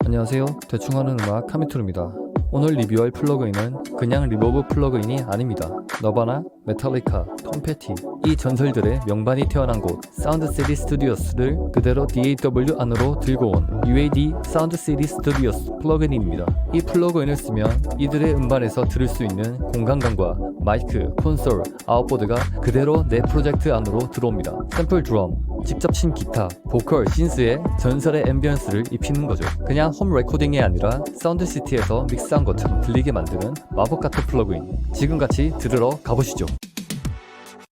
안녕하세요. 대충하는 음악 카미투르입니다. 오늘 리뷰할 플러그인은 그냥 리버브 플러그인이 아닙니다. 너바나, 메탈리카, 톰 패티 이 전설들의 명반이 태어난 곳 사운드 시티 스튜디오스를 그대로 DAW 안으로 들고 온 UAD 사운드 시티 스튜디오스 플러그인입니다. 이 플러그인을 쓰면 이들의 음반에서 들을 수 있는 공간감과 마이크, 콘솔, 아웃보드가 그대로 내 프로젝트 안으로 들어옵니다. 샘플 드럼, 직접 친 기타, 보컬, 신스에 전설의 앰비언스를 입히는 거죠. 그냥 홈 레코딩이 아니라 사운드 시티에서 믹스한 것처럼 들리게 만드는 마법 같은 플러그인. 지금 같이 들으러 가보시죠.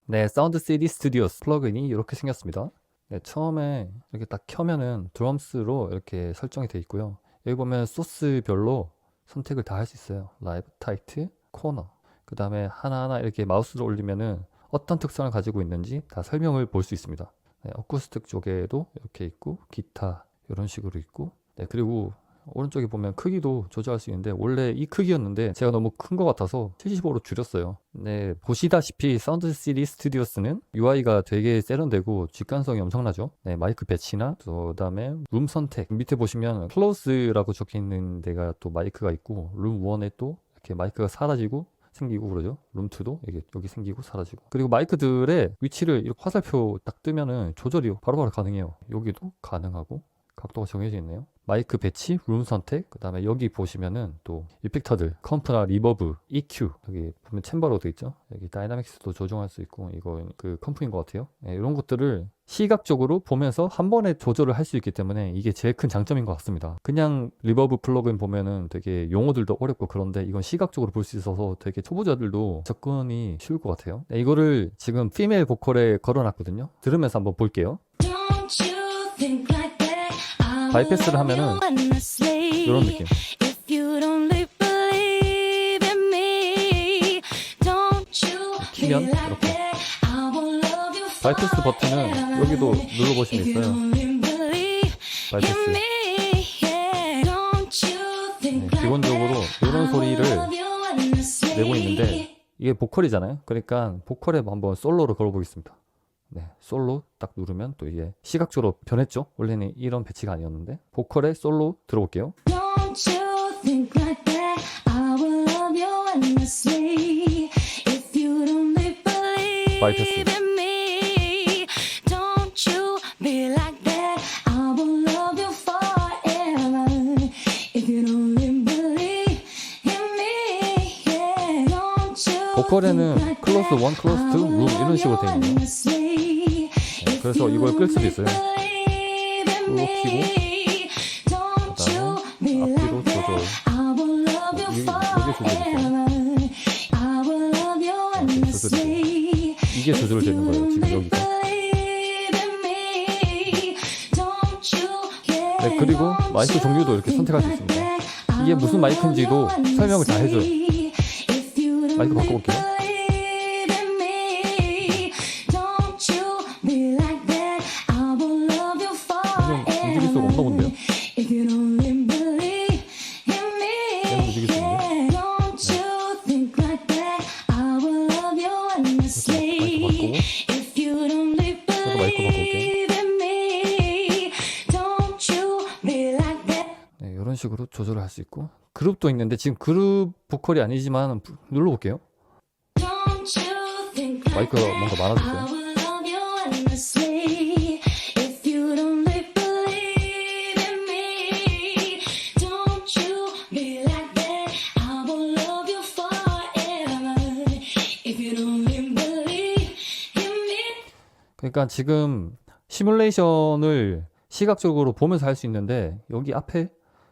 네, 사운드 시티 스튜디오스 플러그인이 이렇게 생겼습니다. 네, 처음에 이렇게 딱 켜면은 드럼스로 이렇게 설정이 되어 있고요. 여기 보면 소스별로 선택을 다 할 수 있어요. 라이브, 타이트, 코너. 그 다음에 하나하나 이렇게 마우스로 올리면은 어떤 특성을 가지고 있는지 다 설명을 볼 수 있습니다. 네, 어쿠스틱 쪽에도 이렇게 있고 기타 이런 식으로 있고, 네, 그리고 오른쪽에 보면 크기도 조절할 수 있는데 원래 이 크기였는데 제가 너무 큰 것 같아서 75로 줄였어요. 네, 보시다시피 사운드 시티 스튜디오스는 UI가 되게 세련되고 직관성이 엄청나죠. 네, 마이크 배치나 그 다음에 룸 선택 밑에 보시면 클로즈라고 적혀 있는 데가 또 마이크가 있고 룸 1에 또 이렇게 마이크가 사라지고 생기고 그러죠. 룸2도 여기 생기고 사라지고, 그리고 마이크들의 위치를 이렇게 화살표 딱 뜨면은 조절이 바로바로 가능해요. 여기도 가능하고 각도가 정해져 있네요. 마이크 배치, 룸 선택, 그 다음에 여기 보시면은 또 이펙터들, 컴프나 리버브, EQ, 여기 보면 챔버로 돼 있죠. 여기 다이나믹스도 조정할 수 있고, 이거 그 컴프인 것 같아요. 네, 이런 것들을 시각적으로 보면서 한 번에 조절을 할 수 있기 때문에 이게 제일 큰 장점인 것 같습니다. 그냥 리버브 플러그인 보면은 되게 용어들도 어렵고 그런데 이건 시각적으로 볼 수 있어서 되게 초보자들도 접근이 쉬울 것 같아요. 네, 이거를 지금 피메일 보컬에 걸어놨거든요. 들으면서 한번 볼게요. 바이패스를 하면은 이런 느낌. 키면 이렇게 바이패스 버튼은 여기도 눌러보시면 있어요. 바이패스. 네, 기본적으로 이런 소리를 내고 있는데 이게 보컬이잖아요. 그러니까 보컬에 한번 솔로로 걸어보겠습니다. 네, 솔로 딱 누르면 또 이게 시각적으로 변했죠. 원래는 이런 배치가 아니었는데. 보컬에 솔로 들어볼게요. 바이패스. 보컬에는 클로스 1, 클로스 2, 룸 이런 식으로 되어 있네요. 네, 그래서 이걸 끌 수도 있어요. 끄고 키고 그 다음에 앞뒤로 조절. 이게 조절이 돼요. 이게 조절이 되는 거예요. 지금 여기가. 네, 그리고 마이크 종류도 이렇게 선택할 수 있습니다. 이게 무슨 마이크인지도 설명을 다 해줘요. 마이크 바꿔볼게요. 움직일 수가 없나 본데요? 얘는 움직일 수 있는데? 네. 마이크 바꿔볼게요. 네, 이런 식으로 조절을 할 수 있고, 그룹도 있는데 지금 그룹 보컬이 아니지만 눌러볼게요. 마이크가 뭔가 많아졌어요. 그러니까 지금 시뮬레이션을 시각적으로 보면서 할 수 있는데 여기 앞에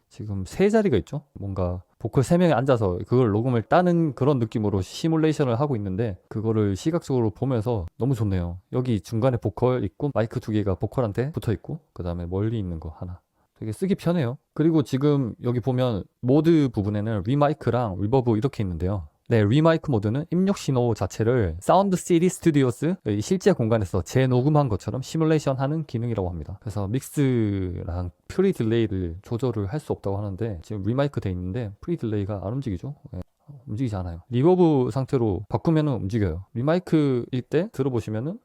지금 세 자리가 있죠. 뭔가 보컬 3명이 앉아서 그걸 녹음을 따는 그런 느낌으로 시뮬레이션을 하고 있는데 그거를 시각적으로 보면서 너무 좋네요. 여기 중간에 보컬 있고 마이크 2개가 보컬한테 붙어 있고 그 다음에 멀리 있는 거 하나. 되게 쓰기 편해요. 그리고 지금 여기 보면 모드 부분에는 리마이크랑 리버브 이렇게 있는데요. 네, 리마이크 모드는 입력 신호 자체를 사운드 시티 스튜디오스 실제 공간에서 재녹음한 것처럼 시뮬레이션 하는 기능이라고 합니다. 그래서 믹스랑 프리 딜레이를 조절을 할 수 없다고 하는데 지금 리마이크 돼 있는데 프리 딜레이가 안 움직이죠. 네, 움직이지 않아요. 리버브 상태로 바꾸면 움직여요. 리마이크일 때 들어보시면은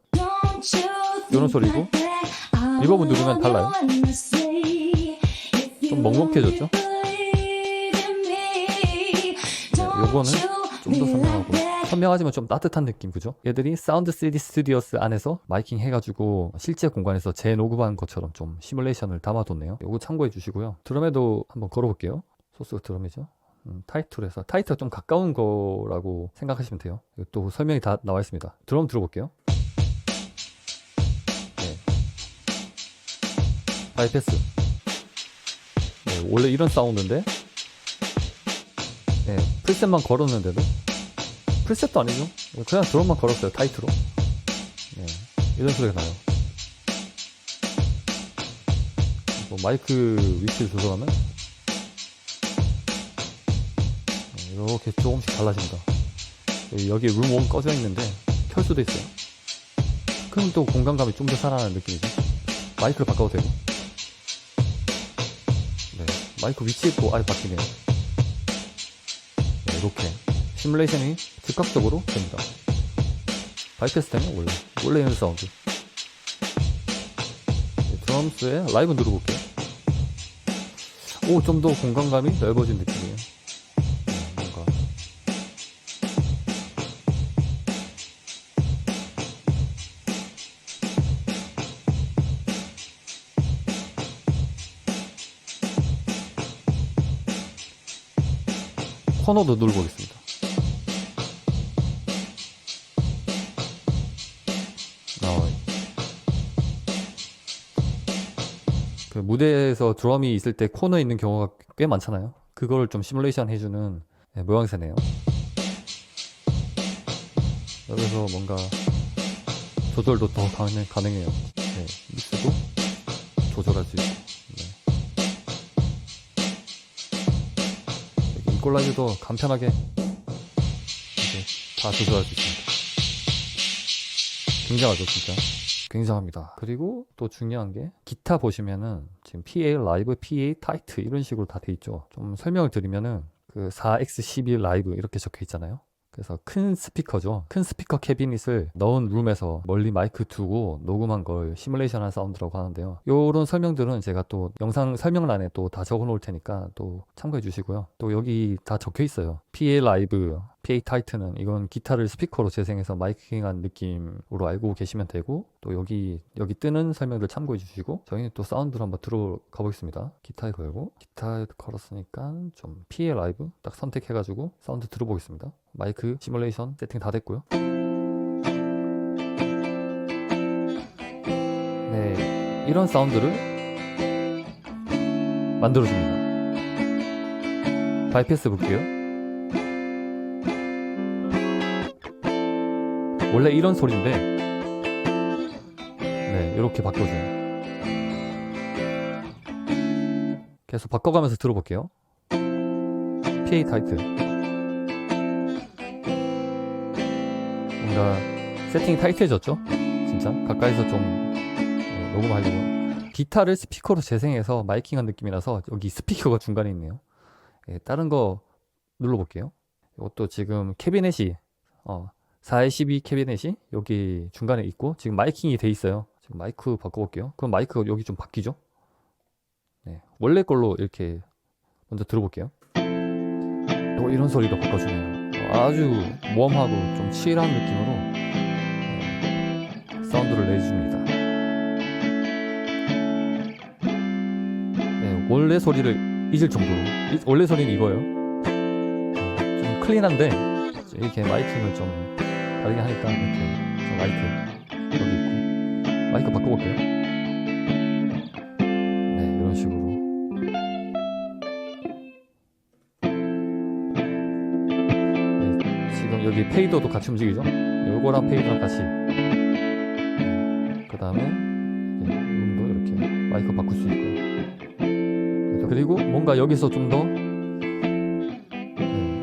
이런 소리고 리버브 누르면 달라요. 좀 먹먹해졌죠? 요거는 좀 더 선명하고, 선명하지만 좀 따뜻한 느낌, 그죠? 얘들이 사운드 시티 스튜디오스 안에서 마이킹 해가지고 실제 공간에서 재녹음한 것처럼 좀 시뮬레이션을 담아뒀네요. 요거 참고해 주시고요. 드럼에도 한번 걸어볼게요. 소스가 드럼이죠. 타이틀에서 타이틀과 좀 가까운 거라고 생각하시면 돼요. 또 설명이 다 나와 있습니다. 드럼 들어볼게요. 네. 바이패스. 네, 원래 이런 사운드인데, 네, 프리셋만 걸었는데도, 프리셋도 아니죠? 그냥 드럼만 걸었어요. 타이트로. 네, 이런 소리가 나요. 뭐 마이크 위치를 조절하면 이렇게 조금씩 달라집니다. 여기 룸1 꺼져 있는데 켤 수도 있어요. 그럼 또 공간감이 좀 더 살아나는 느낌이죠. 마이크를 바꿔도 되고. 네, 마이크 위치도 아예 바뀌네요. 네, 이렇게 시뮬레이션이 즉각적으로 됩니다. 바이패스 때문에 원래 이런 사운드. 네, 드럼스에 라이브 누르볼게요. 오, 좀 더 공간감이 넓어진 느낌이에요. 뭔가 코너도 누르보겠습니다. 그 무대에서 드럼이 있을 때 코너에 있는 경우가 꽤 많잖아요. 그거를 좀 시뮬레이션 해주는 모양새네요. 여기서 뭔가 조절도 더 가능해요. 네, 믹스도 조절할 수 있고. 네. 이퀄라이저도 간편하게 이렇게 다 조절할 수 있습니다. 굉장하죠, 진짜. 굉장합니다. 그리고 또 중요한 게 기타 보시면은 지금 PA 라이브, PA 타이트 이런 식으로 다 돼 있죠. 좀 설명을 드리면은 그 4X12 라이브 이렇게 적혀 있잖아요. 그래서 큰 스피커죠. 큰 스피커 캐비닛을 넣은 룸에서 멀리 마이크 두고 녹음한 걸 시뮬레이션한 사운드라고 하는데요. 요런 설명들은 제가 또 영상 설명란에 또 다 적어 놓을 테니까 또 참고해 주시고요. 또 여기 다 적혀 있어요. PA 라이브, PA 타이트는 이건 기타를 스피커로 재생해서 마이킹한 느낌으로 알고 계시면 되고, 또 여기 뜨는 설명들 참고해 주시고, 저희는 또 사운드를 한번 들어가 보겠습니다. 기타에 걸고, 기타에 걸었으니까 좀 PA 라이브 딱 선택해 가지고 사운드 들어보겠습니다. 마이크 시뮬레이션 세팅 다 됐고요. 네, 이런 사운드를 만들어줍니다. 바이패스 볼게요. 원래 이런 소리인데, 네, 이렇게 바꿔줘요. 계속 바꿔가면서 들어볼게요. PA 타이트. 뭔가 세팅이 타이트해졌죠? 진짜 가까이서 좀 녹음하려고. 기타를 스피커로 재생해서 마이킹한 느낌이라서 여기 스피커가 중간에 있네요. 다른 거 눌러볼게요. 이것도 지금 캐비넷이 412 캐비넷이 여기 중간에 있고, 지금 마이킹이 돼 있어요. 지금 마이크 바꿔볼게요. 그럼 마이크가 여기 좀 바뀌죠? 네, 원래 걸로 이렇게 먼저 들어볼게요. 또 이런 소리로 바꿔주네요. 아주 웜하고 좀 칠한 느낌으로 사운드를 내줍니다. 네, 원래 소리를 잊을 정도로. 원래 소리는 이거예요. 좀 클린한데 이렇게 마이킹을 좀 다르게 하니까 이렇게 좀 마이크 여기 있고, 마이크 바꿔볼게요. 네, 이런 식으로. 여기 페이더도 같이 움직이죠? 요거랑 페이더랑 같이. 그 다음에 룸도 이렇게 마이크 바꿀 수 있고요. 그리고 뭔가 여기서 좀 더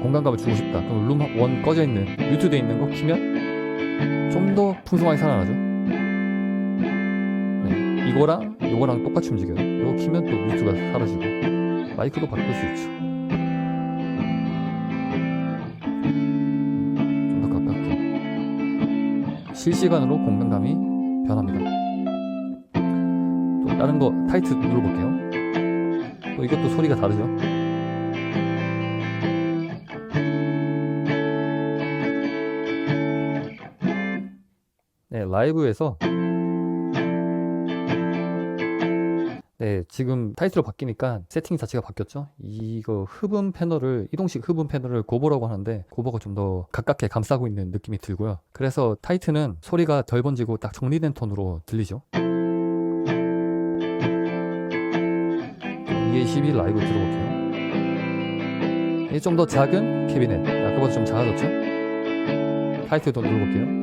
공간감을 주고 싶다. 그럼 룸1 꺼져 있는, 뮤트돼 있는 거 키면 좀 더 풍성하게 살아나죠? 네, 요거랑 똑같이 움직여요. 요거 키면 또 뮤트가 사라지고, 마이크도 바꿀 수 있죠. 실시간으로 공간감이 변합니다. 또 다른 거 타이트 눌러볼게요. 또 이것도 소리가 다르죠. 네, 라이브에서 네, 지금 타이틀로 바뀌니까 세팅 자체가 바뀌었죠. 이거 흡음 패널을, 이동식 흡음 패널을 고버라고 하는데 고버가 좀 더 가깝게 감싸고 있는 느낌이 들고요. 그래서 타이틀은 소리가 덜 번지고 딱 정리된 톤으로 들리죠. EA12 라이브 들어볼게요. 이게 좀 더 작은 캐비넷, 아까보다 좀 작아졌죠. 타이틀도 눌러볼게요.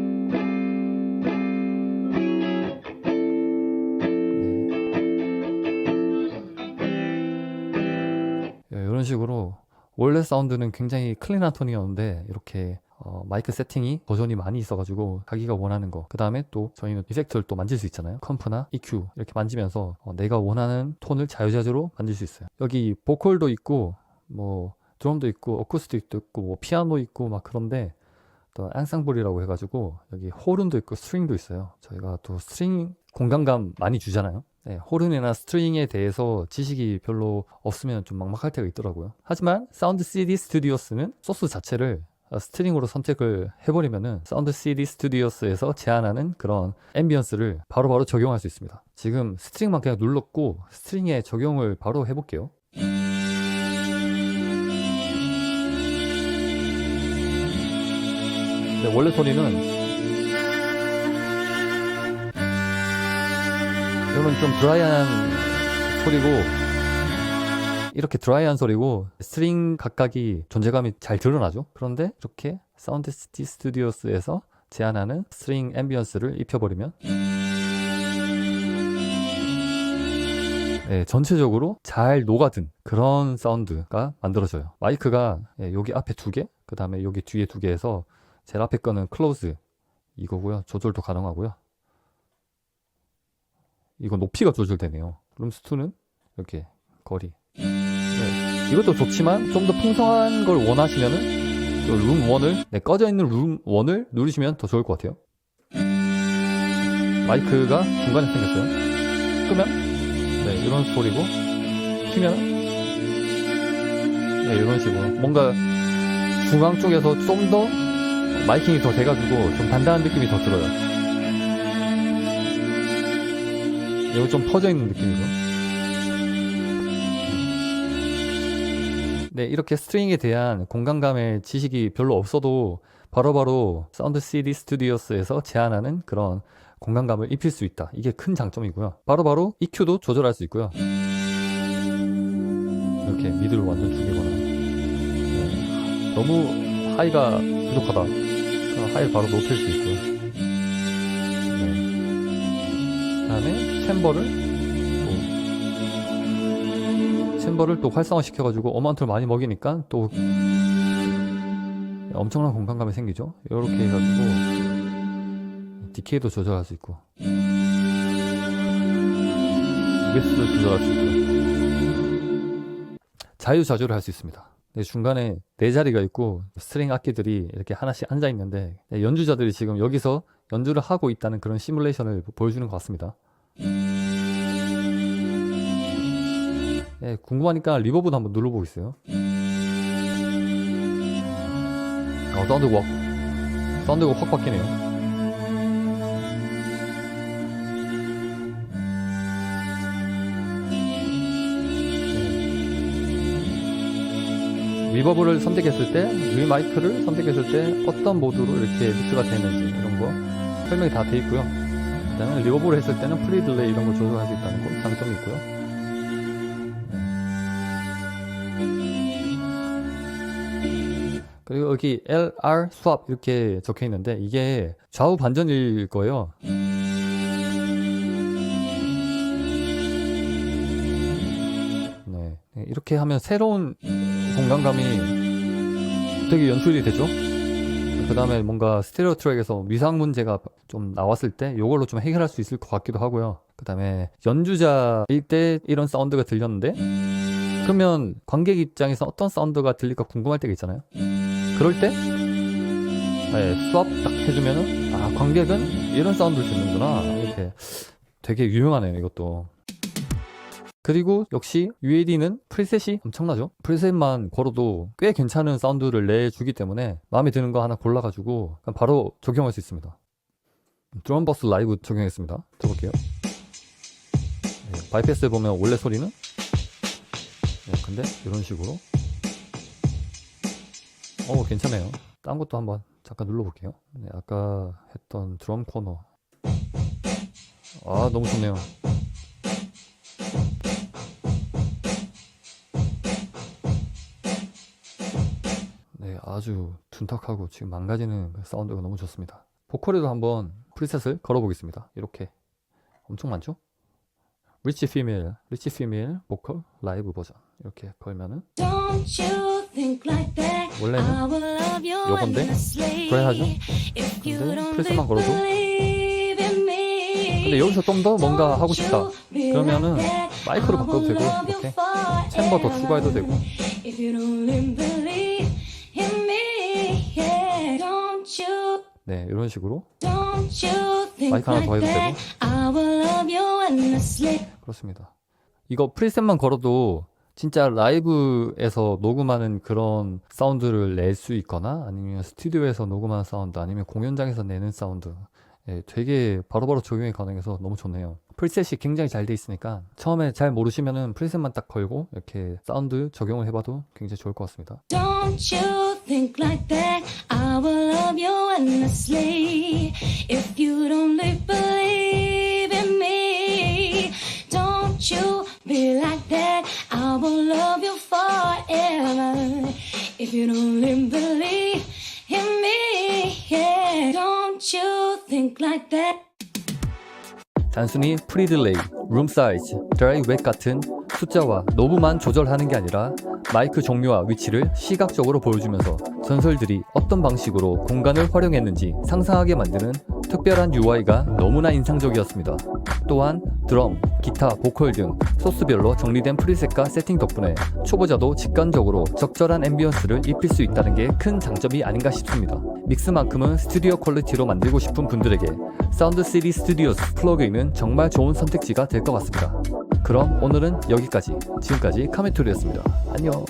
이런 식으로 원래 사운드는 굉장히 클린한 톤이었는데 이렇게 마이크 세팅이 버전이 많이 있어가지고 자기가 원하는 거, 그 다음에 또 저희는 이펙트를 또 만질 수 있잖아요. 컴프나 EQ 이렇게 만지면서 내가 원하는 톤을 자유자재로 만들 수 있어요. 여기 보컬도 있고 뭐 드럼도 있고 어쿠스틱도 있고 뭐 피아노 있고 막 그런데 또 앙상블이라고 해가지고 여기 호른도 있고 스트링도 있어요. 저희가 또 스트링 공간감 많이 주잖아요. 네, 호른이나 스트링에 대해서 지식이 별로 없으면 좀 막막할 때가 있더라고요. 하지만 사운드 CD 스튜디오스는 소스 자체를 스트링으로 선택을 해버리면은 사운드 CD 스튜디오스에서 제안하는 그런 앰비언스를 바로바로 적용할 수 있습니다. 지금 스트링만 그냥 눌렀고 스트링에 적용을 바로 해볼게요. 네, 원래 소리는 이거는 좀 드라이한 소리고, 이렇게 드라이한 소리고 스트링 각각이 존재감이 잘 드러나죠. 그런데 이렇게 사운드 시티 스튜디오스에서 제안하는 스트링 앰비언스를 입혀버리면 네, 전체적으로 잘 녹아든 그런 사운드가 만들어져요. 마이크가 여기 앞에 2개, 그 다음에 여기 뒤에 2개에서 제일 앞에 거는 클로즈 이거고요. 조절도 가능하고요. 이거 높이가 조절되네요. 룸스2는 이렇게 거리. 네, 이것도 좋지만 좀 더 풍성한 걸 원하시면은 룸1을 꺼져 있는 룸1을 누르시면 더 좋을 것 같아요. 마이크가 중간에 생겼어요. 끄면 네, 이런 소리고, 키면 네, 이런 식으로 뭔가 중앙 쪽에서 좀 더 마이킹이 더 돼가지고 좀 단단한 느낌이 더 들어요. 이거 좀 퍼져있는 느낌이죠. 네, 이렇게 스트링에 대한 공간감의 지식이 별로 없어도 바로바로 사운드 CD 스튜디오스에서 제안하는 그런 공간감을 입힐 수 있다. 이게 큰 장점이고요. 바로바로 EQ도 조절할 수 있고요. 이렇게 미드를 완전 죽이거나 네, 너무 하이가 부족하다. 하이를 바로 높일 수 있고요. 네. 그 다음에 챔버를 또 활성화 시켜가지고 어마운트를 많이 먹이니까 또 엄청난 공간감이 생기죠. 이렇게 해가지고 디케이도 조절할 수 있고 무게수도 조절할 수 있고 자유자재로 할 수 있습니다. 네, 중간에 4자리가 있고 스트링 악기들이 이렇게 하나씩 앉아 있는데 네, 연주자들이 지금 여기서 연주를 하고 있다는 그런 시뮬레이션을 보여주는 것 같습니다. 네, 궁금하니까 리버브도 한번 눌러보고 있어요. 사운드가 확 바뀌네요. 리버브를 선택했을 때, 마이크를 선택했을 때 어떤 모드로 이렇게 믹스가 되는지 이런 거 설명이 다 돼 있고요. 그다음에 리버브를 했을 때는 프리 딜레이 이런 거 조절할 수 있다는 거 장점이 있고요. 그리고 여기 LR swap 이렇게 적혀 있는데 이게 좌우 반전일 거예요. 네, 이렇게 하면 새로운 공간감이 되게 연출이 되죠. 그 다음에 뭔가 스테레오 트랙에서 미상 문제가 좀 나왔을 때 이걸로 좀 해결할 수 있을 것 같기도 하고요. 그 다음에 연주자일 때 이런 사운드가 들렸는데 그러면 관객 입장에서 어떤 사운드가 들릴까 궁금할 때가 있잖아요. 그럴 때 스왑 딱 해주면은 관객은 이런 사운드를 듣는구나. 이렇게 되게 유용하네요, 이것도. 그리고 역시 UAD는 프리셋이 엄청나죠. 프리셋만 걸어도 꽤 괜찮은 사운드를 내주기 때문에 마음에 드는 거 하나 골라가지고 바로 적용할 수 있습니다. 드럼버스 라이브 적용했습니다. 들어볼게요. 네, 바이패스 보면 원래 소리는 근데 이런 식으로 괜찮아요. 딴 것도 한번 잠깐 눌러볼게요. 네, 아까 했던 드럼 코너 너무 좋네요. 네, 아주 둔탁하고 지금 망가지는 사운드가 너무 좋습니다. 보컬에도 한번 프리셋을 걸어보겠습니다. 이렇게 엄청 많죠? 리치 피메일 보컬 라이브 버전 이렇게 걸면은 원래는 요건데 그래 하죠? 근데 프레스만 걸어도 근데 여기서 좀 더 뭔가 하고 싶다 그러면은 마이크로 바꿔도 되고 이렇게 챔버 더 추가해도 되고 네 이런 식으로 마이크 하나 더 해도 되고 그렇습니다. 이거 프리셋만 걸어도 진짜 라이브에서 녹음하는 그런 사운드를 낼 수 있거나 아니면 스튜디오에서 녹음하는 사운드 아니면 공연장에서 내는 사운드 되게 바로바로 적용이 가능해서 너무 좋네요. 프리셋이 굉장히 잘 돼 있으니까 처음에 잘 모르시면은 프리셋만 딱 걸고 이렇게 사운드 적용을 해봐도 굉장히 좋을 것 같습니다. Don't you think like that? I will love you endlessly. If you don't believe in me, don't you be like that? I will love you forever. If you don't believe in me, yeah. Don't you think like that? 단순히 프리딜레이, 룸 사이즈, 드라이 웻 같은 숫자와 노브만 조절하는 게 아니라 마이크 종류와 위치를 시각적으로 보여주면서 전설들이 어떤 방식으로 공간을 활용했는지 상상하게 만드는 특별한 UI가 너무나 인상적이었습니다. 또한 드럼, 기타, 보컬 등 소스별로 정리된 프리셋과 세팅 덕분에 초보자도 직관적으로 적절한 앰비언스를 입힐 수 있다는 게 큰 장점이 아닌가 싶습니다. 믹스만큼은 스튜디오 퀄리티로 만들고 싶은 분들에게 사운드 시티 스튜디오스 플러그인은 정말 좋은 선택지가 될 것 같습니다. 그럼 오늘은 여기까지. 지금까지 카메토리였습니다. 안녕.